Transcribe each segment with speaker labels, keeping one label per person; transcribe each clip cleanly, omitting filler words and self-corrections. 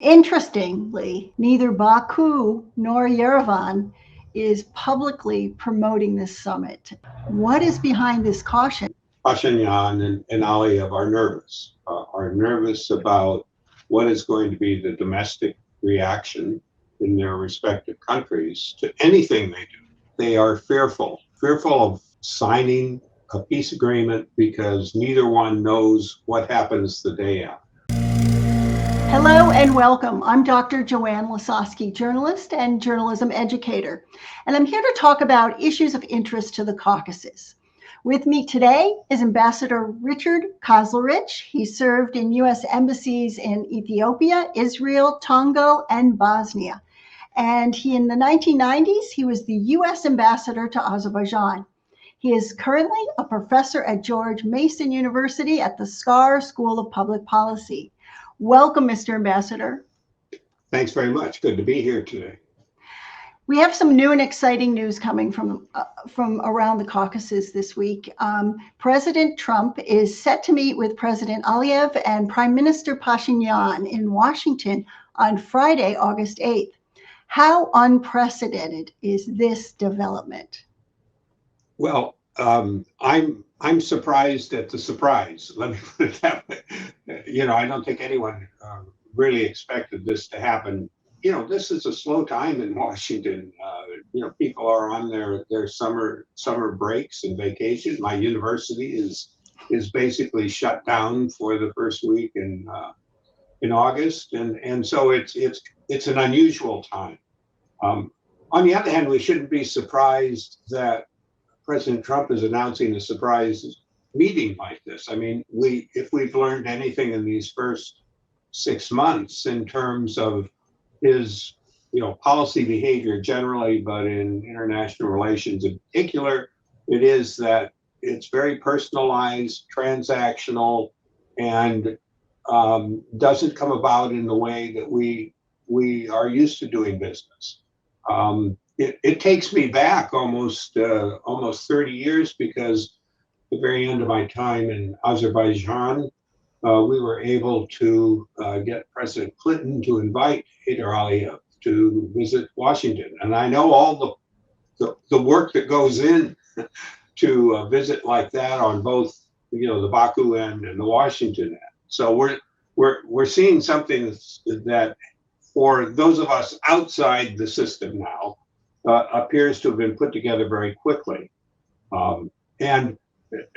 Speaker 1: Interestingly, neither Baku nor Yerevan is publicly promoting this summit. What is behind this caution?
Speaker 2: Pashinyan and Aliyev are nervous about what is going to be the domestic reaction in their respective countries to anything they do. They are fearful of signing a peace agreement because neither one knows what happens the day after.
Speaker 1: Hello and welcome. I'm Dr. Joanne Lisosky, journalist and journalism educator, and I'm here to talk about issues of interest to the Caucasus. With me today is Ambassador Richard Kauzlarich. He served in U.S. embassies in Ethiopia, Israel, Togo, and Bosnia. And in the 1990s, he was the U.S. ambassador to Azerbaijan. He is currently a professor at George Mason University at the SCAR School of Public Policy. Welcome, Mr. Ambassador.
Speaker 2: Thanks very much. Good to be here today.
Speaker 1: We have some new and exciting news coming from around the Caucasus this week. President Trump is set to meet with President Aliyev and Prime Minister Pashinyan in Washington on Friday, August 8th. How unprecedented is this development?
Speaker 2: Well, I'm surprised at the surprise. Let me put it that way. I don't think anyone really expected this to happen. This is a slow time in Washington. People are on their summer breaks and vacation. My university is basically shut down for the first week in August, and so it's an unusual time. On the other hand, we shouldn't be surprised that President Trump is announcing a surprise meeting like this. I mean, if we've learned anything in these first 6 months in terms of his, policy behavior generally, but in international relations in particular, it is that it's very personalized, transactional, and doesn't come about in the way that we are used to doing business. It takes me back almost 30 years because the very end of my time in Azerbaijan, we were able to get President Clinton to invite Heydar Aliyev to visit Washington. And I know all the work that goes in to a visit like that on both, the Baku end and the Washington end. So we're seeing something that for those of us outside the system now appears to have been put together very quickly. And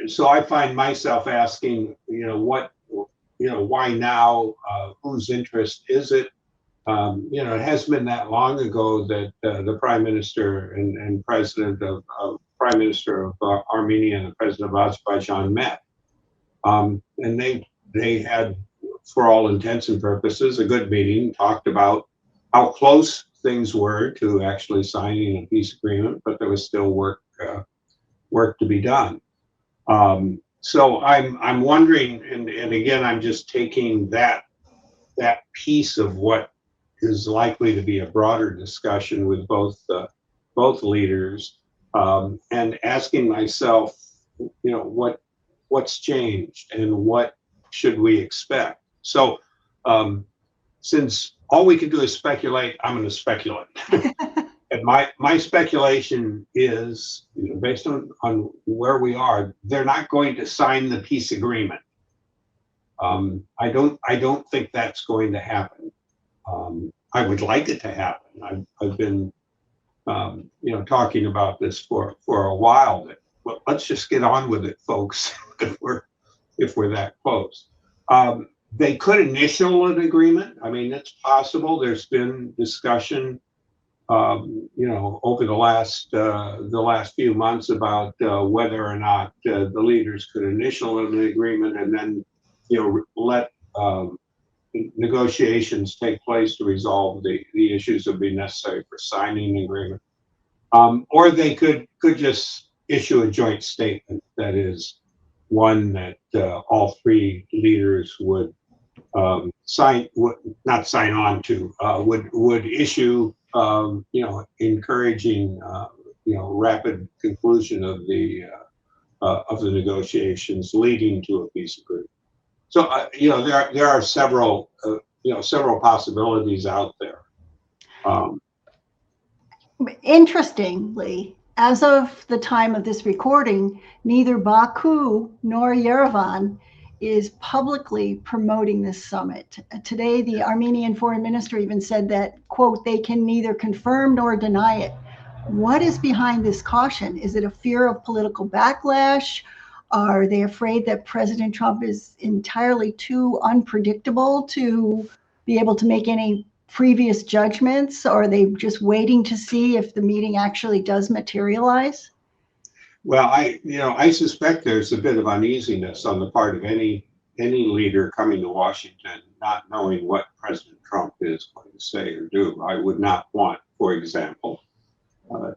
Speaker 2: so I find myself asking, why now? Whose interest is it? It hasn't been that long ago that the Prime Minister and President of Prime Minister of Armenia and the President of Azerbaijan met, and they had, for all intents and purposes, a good meeting. Talked about how close things were to actually signing a peace agreement, but there was still work to be done. So I'm wondering, and again, I'm just taking that piece of what is likely to be a broader discussion with both leaders, and asking myself, what's changed and what should we expect? So since all we can do is speculate, I'm going to speculate. And my speculation is, based on where we are, they're not going to sign the peace agreement. I don't think that's going to happen. I would like it to happen. I've been, talking about this for a while. But let's just get on with it, folks. if we're that close. They could initial an agreement. I mean, it's possible. There's been discussion, over the last few months about whether or not the leaders could initial an agreement and then, let negotiations take place to resolve the issues that would be necessary for signing the agreement. Or they could just issue a joint statement that is one that all three leaders would not sign on to, would issue, encouraging, rapid conclusion of the negotiations leading to a peace agreement. So, there are several several possibilities out there.
Speaker 1: Interestingly, as of the time of this recording, neither Baku nor Yerevan is publicly promoting this summit. Today, the Armenian foreign minister even said that, quote, they can neither confirm nor deny it. What is behind this caution? Is it a fear of political backlash? Are they afraid that President Trump is entirely too unpredictable to be able to make any previous judgments? Or are they just waiting to see if the meeting actually does materialize?
Speaker 2: Well, I suspect there's a bit of uneasiness on the part of any leader coming to Washington, not knowing what President Trump is going to say or do. I would not want, for example,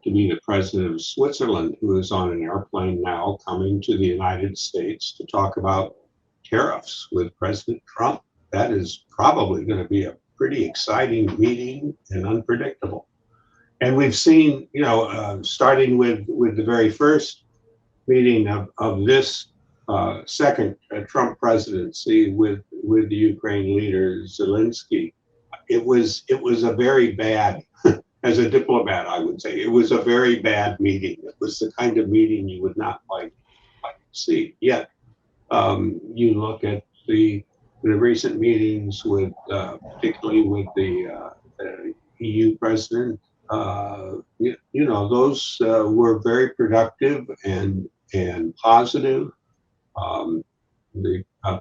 Speaker 2: to be the president of Switzerland, who is on an airplane now coming to the United States to talk about tariffs with President Trump. That is probably going to be a pretty exciting meeting and unpredictable. And we've seen, starting with the very first meeting of this second Trump presidency with the Ukraine leader Zelensky, it was a very bad, as a diplomat, I would say, it was a very bad meeting. It was the kind of meeting you would not like to see. Yet, you look at the recent meetings with, particularly with the EU president. Those were very productive and positive.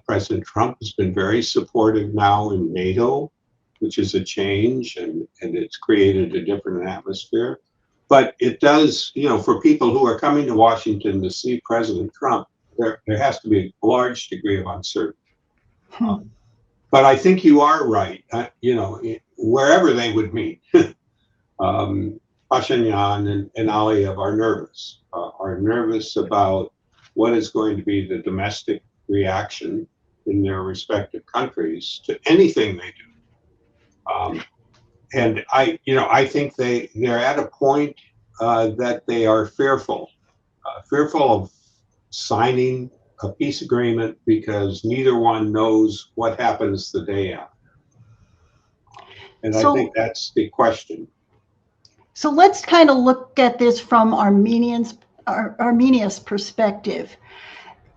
Speaker 2: President Trump has been very supportive now in NATO, which is a change, and it's created a different atmosphere. But it does, for people who are coming to Washington to see President Trump, there has to be a large degree of uncertainty. But I think you are right. Wherever they would meet, Pashinyan and Aliyev are nervous about what is going to be the domestic reaction in their respective countries to anything they do. And I think they're at a point that they are fearful of signing a peace agreement because neither one knows what happens the day after. And I think that's the question.
Speaker 1: So let's kind of look at this from Armenia's perspective.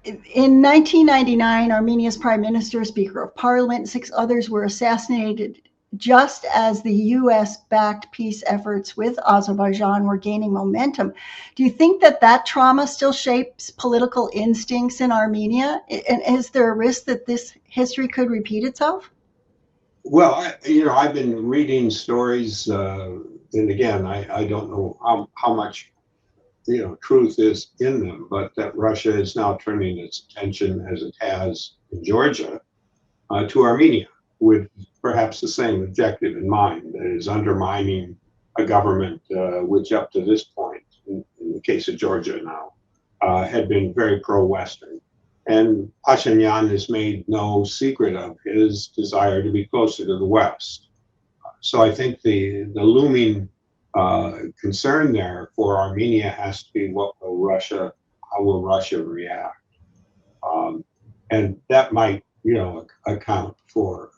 Speaker 1: In 1999, Armenia's prime minister, speaker of parliament, and 6 others were assassinated just as the U.S.-backed peace efforts with Azerbaijan were gaining momentum. Do you think that trauma still shapes political instincts in Armenia? And is there a risk that this history could repeat itself?
Speaker 2: Well, I've been reading stories, and again, I don't know how much truth is in them, but that Russia is now turning its attention, as it has in Georgia, to Armenia, with perhaps the same objective in mind, that is undermining a government which up to this point, in the case of Georgia now, had been very pro-Western. And Pashinyan has made no secret of his desire to be closer to the West. So I think the looming concern there for Armenia has to be how will Russia react? And that might, account for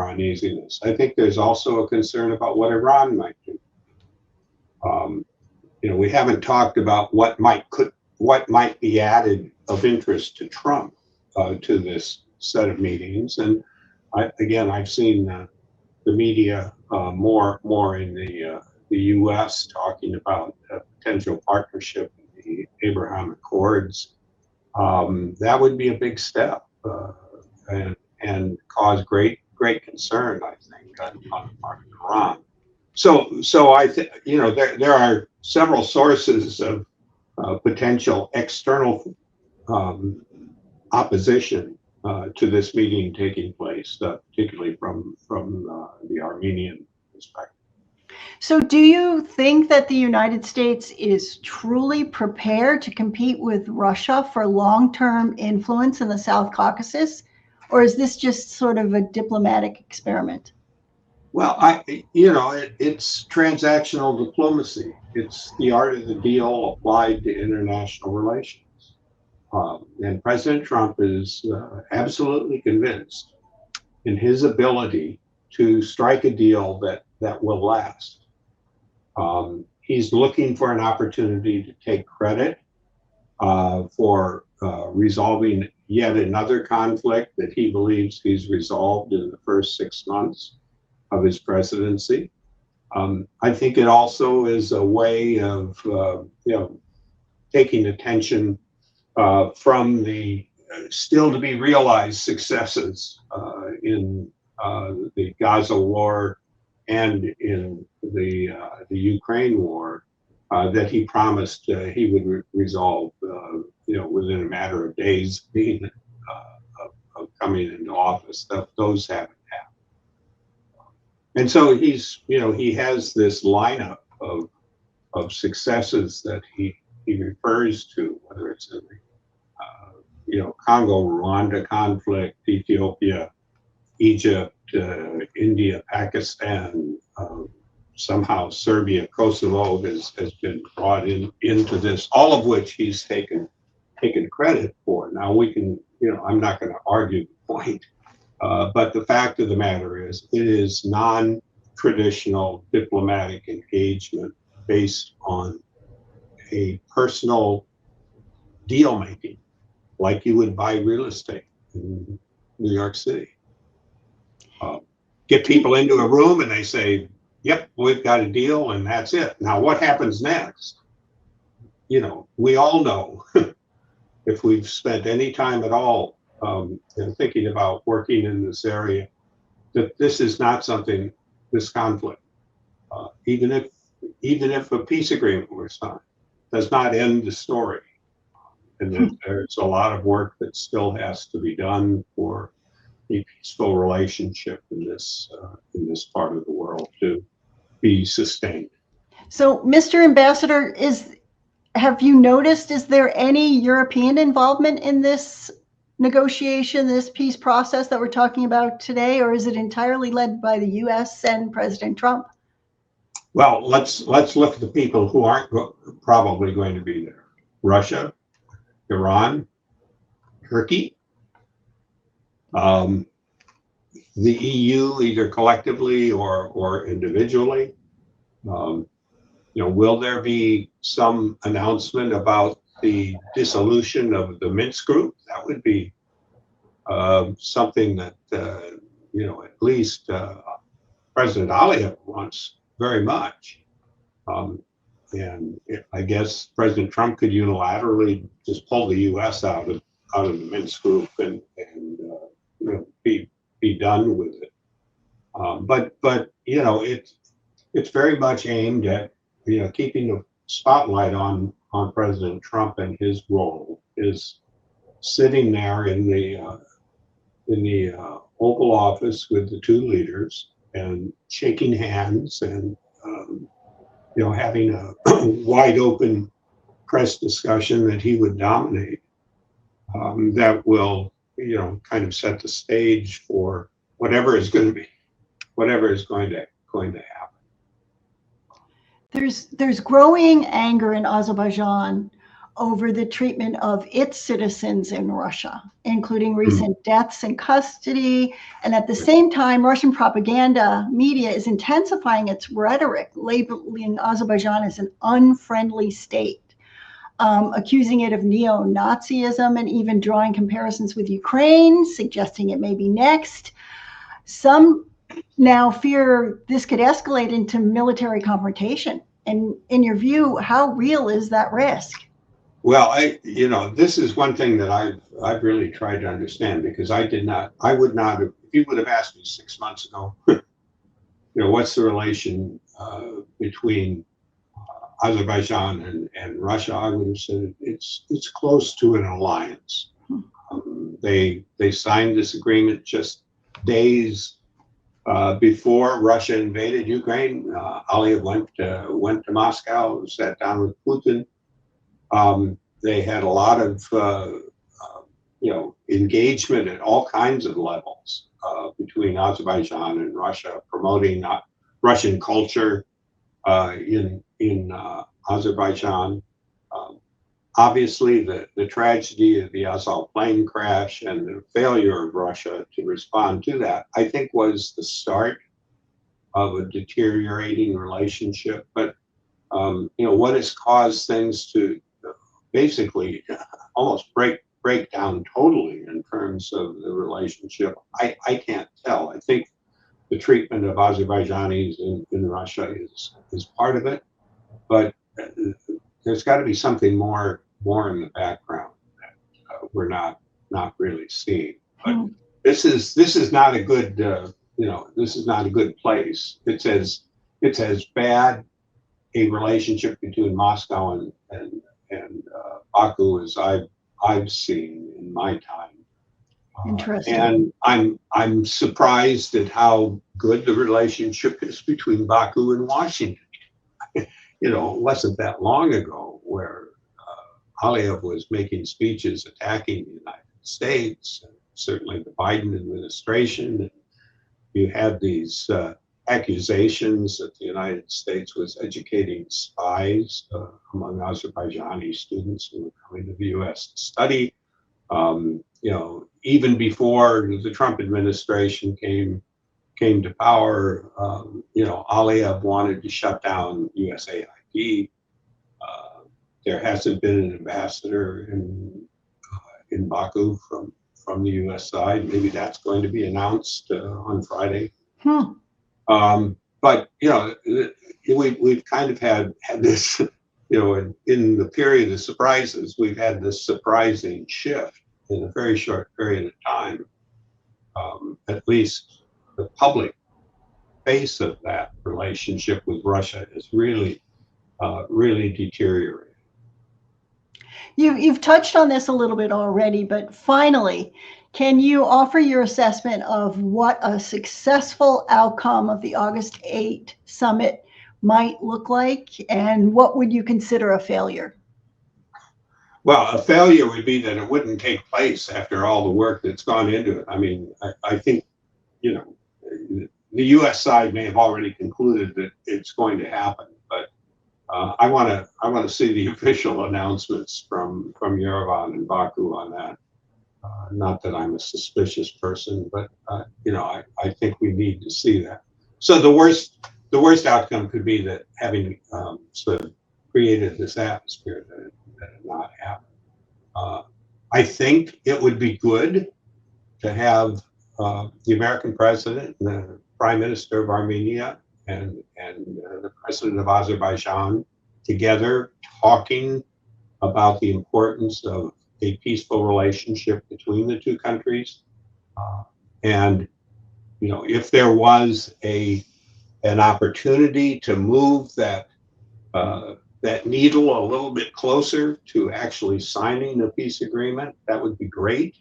Speaker 2: uneasiness. I think there's also a concern about what Iran might do. We haven't talked about what might be added of interest to Trump to this set of meetings. And I've seen the media more in the U.S. talking about a potential partnership in the Abraham Accords. That would be a big step and cause great concern, I think, on the part of Iran. So I think there are several sources of potential external opposition to this meeting taking place, particularly from the Armenian perspective.
Speaker 1: So do you think that the United States is truly prepared to compete with Russia for long-term influence in the South Caucasus? Or is this just sort of a diplomatic experiment?
Speaker 2: Well, it's transactional diplomacy. It's the art of the deal applied to international relations. And President Trump is absolutely convinced in his ability to strike a deal that will last. He's looking for an opportunity to take credit for resolving yet another conflict that he believes he's resolved in the first 6 months of his presidency. I think it also is a way of taking attention from the still to be realized successes in the Gaza war and in the Ukraine war that he promised he would resolve, within a matter of days being of coming into office. Those haven't happened, and so he has this lineup of successes that he refers to, whether it's in the Congo, Rwanda conflict, Ethiopia, Egypt, India, Pakistan, somehow Serbia, Kosovo has been brought into this, all of which he's taken credit for. Now we can, I'm not going to argue the point, but the fact of the matter is it is non-traditional diplomatic engagement based on a personal deal making, like you would buy real estate in New York City. Get people into a room and they say, yep, we've got a deal and that's it. Now what happens next? We all know if we've spent any time at all thinking about working in this area, that this is not something, this conflict, even if a peace agreement were signed, does not end the story. And that there's a lot of work that still has to be done for a peaceful relationship in this part of the world to be sustained.
Speaker 1: So, Mr. Ambassador, have you noticed, is there any European involvement in this negotiation, this peace process that we're talking about today, or is it entirely led by the U.S. and President Trump?
Speaker 2: Well, let's look at the people who aren't probably going to be there. Russia, Iran, Turkey, the EU, either collectively or individually. Will there be some announcement about the dissolution of the Minsk group? That would be something that at least President Aliyev wants very much. And I guess President Trump could unilaterally just pull the U.S. out of the Minsk group and be done with it. But it's very much aimed at keeping the spotlight on President Trump and his role is sitting there in the Oval Office with the two leaders and shaking hands and having a wide open press discussion that he would dominate, that will kind of set the stage for whatever is going to happen.
Speaker 1: There's growing anger in Azerbaijan over the treatment of its citizens in Russia, including recent deaths in custody. And at the same time, Russian propaganda media is intensifying its rhetoric, labeling Azerbaijan as an unfriendly state, accusing it of neo-Nazism and even drawing comparisons with Ukraine, suggesting it may be next. Some now fear this could escalate into military confrontation. And in your view, how real is that risk?
Speaker 2: Well, this is one thing that I've really tried to understand, because I would not have, if you would have asked me 6 months ago, what's the relation between Azerbaijan and Russia, I would have said it's close to an alliance. They signed this agreement just days before Russia invaded Ukraine. Aliyev went to Moscow, sat down with Putin. They had a lot of engagement at all kinds of levels between Azerbaijan and Russia, promoting Russian culture in Azerbaijan. Obviously, the tragedy of the Azov plane crash and the failure of Russia to respond to that, I think, was the start of a deteriorating relationship. But what has caused things to basically almost break down totally in terms of the relationship, I can't tell. I think the treatment of Azerbaijanis in Russia is part of it, but there's got to be something more in the background that we're not really seeing. But this is not a good this is not a good place. It's as bad a relationship between Moscow and Baku as I've seen in my time.
Speaker 1: Interesting.
Speaker 2: And I'm surprised at how good the relationship is between Baku and Washington. It wasn't that long ago where Aliyev was making speeches attacking the United States, and certainly the Biden administration. You had these accusations that the United States was educating spies among Azerbaijani students who were coming to the U.S. to study. Even before the Trump administration came to power, Aliyev wanted to shut down USAID. There hasn't been an ambassador in Baku from the U.S. side. Maybe that's going to be announced on Friday. But we've kind of had this, in the period of surprises, we've had this surprising shift in a very short period of time. At least the public face of that relationship with Russia is really deteriorating.
Speaker 1: You've touched on this a little bit already, but finally, can you offer your assessment of what a successful outcome of the August 8 summit might look like, and what would you consider a failure?
Speaker 2: Well, a failure would be that it wouldn't take place after all the work that's gone into it. I mean, I think, the U.S. side may have already concluded that it's going to happen, but I want to see the official announcements from Yerevan and Baku on that. Not that I'm a suspicious person, but I think we need to see that. So the worst outcome could be that having sort of created this atmosphere that it not happen. I think it would be good to have the American president, the Prime Minister of Armenia, and the President of Azerbaijan together talking about the importance of a peaceful relationship between the two countries. And if there was an opportunity to move that needle a little bit closer to actually signing a peace agreement, that would be great.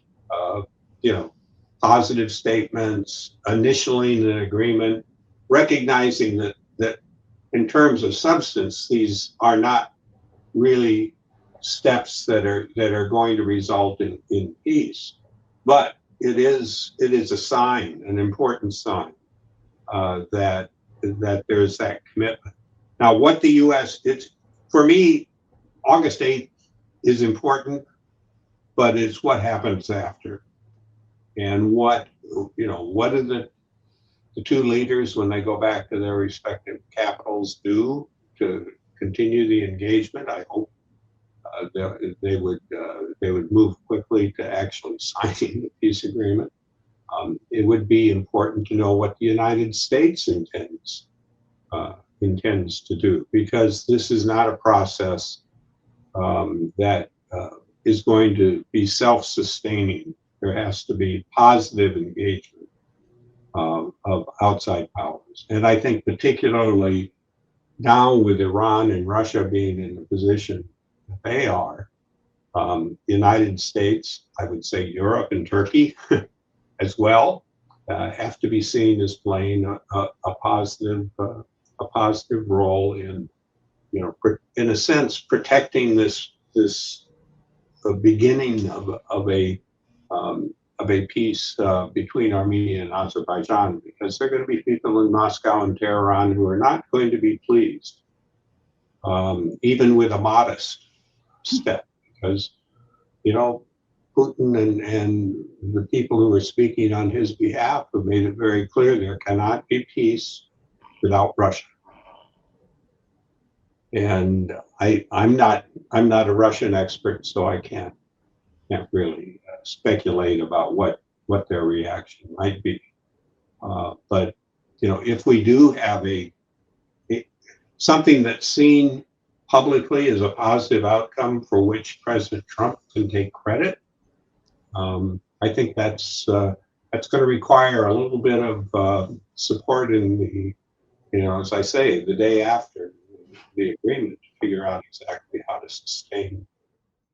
Speaker 2: Positive statements, initialing an agreement, recognizing that in terms of substance, these are not really steps that are going to result in peace, but it is a sign, an important sign that there's that commitment. Now, what the U.S. for me, August 8th is important, but it's what happens after, and what are the two leaders when they go back to their respective capitals do to continue the engagement. I hope they would move quickly to actually signing the peace agreement. It would be important to know what the United States intends to do, because this is not a process that is going to be self-sustaining. There has to be positive engagement of outside powers, and I think particularly now with Iran and Russia being in the position that they are, the United States, I would say Europe and Turkey as well, have to be seen as playing a positive role in, in a sense, protecting this beginning of a peace between Armenia and Azerbaijan, because there are going to be people in Moscow and Tehran who are not going to be pleased, even with a modest step because, you know, Putin and the people who are speaking on his behalf have made it very clear there cannot be peace without Russia. And I'm not a Russian expert, so I can't really speculate about what their reaction might be. But you know, if we do have something that's seen publicly as a positive outcome for which President Trump can take credit, I think that's going to require a little bit of support in the, you know, as I say, the day after the agreement to figure out exactly how to sustain